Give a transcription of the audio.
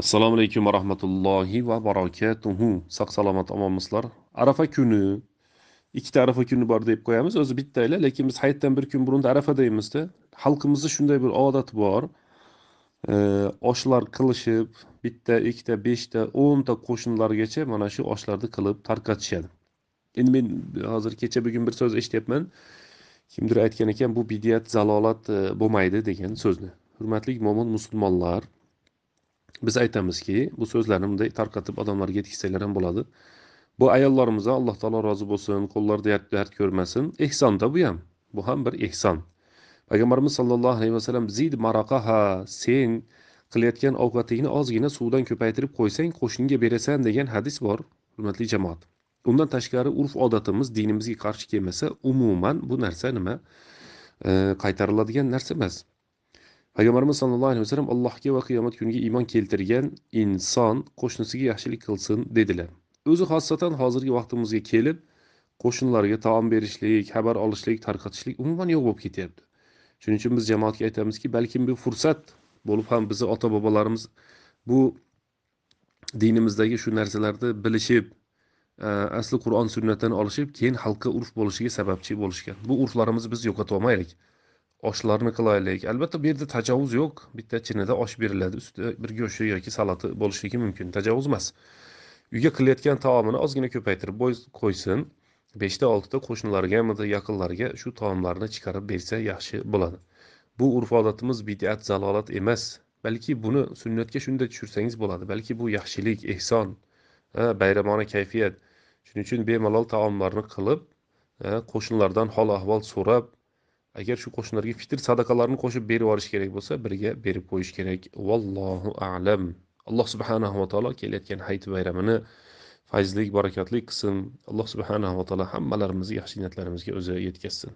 Assalomu alaykum va rahmatullohi va barakatuhu. Sog' salomat omonmisizlar. Arafa kuni, ikkita Arafa kuni bor deb qo'yamiz. O'zi bittayla, lekin biz hayitdan bir kun burun Arafa deymizda. Xalqimizda shunday bir odat bor. Oshlar qilishib, bitta, ikkita, beshta, 10 ta qo'shinlargacha mana shu oshlarni qilib tarqatishadi. Endi men hozir kecha bugun bir so'z eshityapman. Kimdir aytgan ekan, bu bidiyat, zalolat bo'lmaydi degan so'zni. Hurmatli mo'min musulmonlar, biz aytamizki, bu so'zlarni bunday tarqatib odamlarga yetkazsanglar ham bo'ladi. Bu ayollarimizdan Alloh taolo rozi bo'lsin, qo'llarida dard ko'rmasin. Ehsonda bu ham. Bu ham bir ehson. Payg'ambarimiz sollallohu alayhi vasallam zid maraqaha, sen qilayotgan ovqatingni ozgina suvdan ko'paytirib qo'ysang, qo'shniga berasan degan hadis bor, hurmatli jamoat. Undan tashqari urf odatimiz dinimizga qarshi kelmasa, umuman bu narsa nima? Qaytariladigan narsa emas. Payg'ambarimiz sollallohu alayhi vasallam Allohga va qiyomat kuniga iymon keltirgan inson qo'shnisiga yaxshilik qilsin dedilar. O'zi xosatan hozirgi vaqtimizga kelib, qo'shnilarga taom berishlik, xabar olishlik, tarqatishlik umuman yo'q bo'lib ketyapti. Shuning uchun biz jamoatga aytamizki, balkim bu fursat bo'lib ham bizni ota-bobolarimiz bu dinimizdagi shu narsalarni bilishib, asli Qur'on sunnatdan olishib, keyin xalqqa urf bo'lishiga sababchi bo'lishgan. Bu urflarimizni biz yo'qotib olmaylik. Oshlarni qilaylik. Albatta bu yerda tajovuz yo'q. Bitta chinida osh beriladi. Ustida bir go'shti yoki salati bo'lishligi mumkin. Tajovuz emas. Uyga qilayotgan taomini ozgina ko'paytirib qo'ysin. 5 ta 6 ta qo'shnilarga, yaqinlarga shu taomlarni chiqarib bersa yaxshi bo'ladi. Bu urf-odatimiz bid'at, zalolat emas. Balki buni sunnatga shunday tushirsangiz bo'ladi. Balki bu yaxshilik, ehson, bayramona kayfiyat. Shuning uchun bemalol taomlarni qilib, qo'shnilardan hol ahvol so'rab, agar shu qo'shnilarga fitr sadaqalarini qo'shib berib yuborish kerak bo'lsa, birga berib qo'yish kerak. Vallohu a'lam. Alloh subhanahu va taolo kelayotgan hayit bayramini fayzli, barakatli qilsin. Alloh subhanahu va taolo hammalarimizni yaxshi niyatlarimizga o'zi yetkazsin.